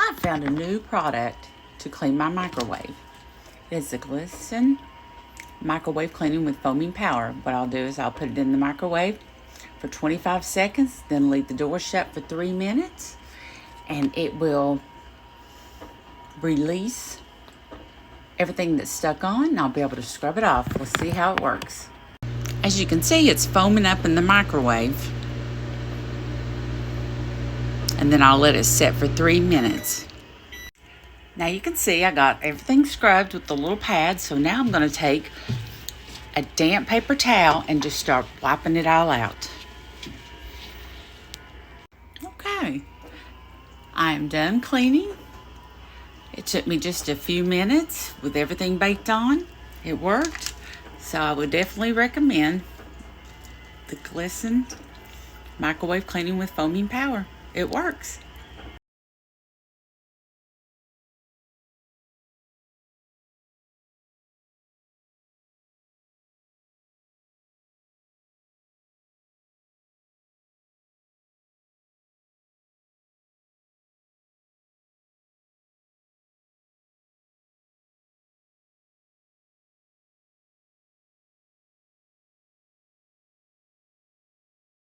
I found a new product to clean my microwave. It's the Glisten microwave cleaning with foaming power. What I'll do is I'll put it in the microwave for 25 seconds, then leave the door shut for 3 minutes, and it will release everything that's stuck on, and I'll be able to scrub it off. We'll see how it works. As you can see, it's foaming up in the microwave, and then I'll let it set for 3 minutes. Now you can see I got everything scrubbed with the little pad, so now I'm going to take a damp paper towel and just start wiping it all out. Okay, I am done cleaning. It took me just a few minutes with everything baked on. It worked, so I would definitely recommend the Glisten microwave cleaning with foaming power. It works.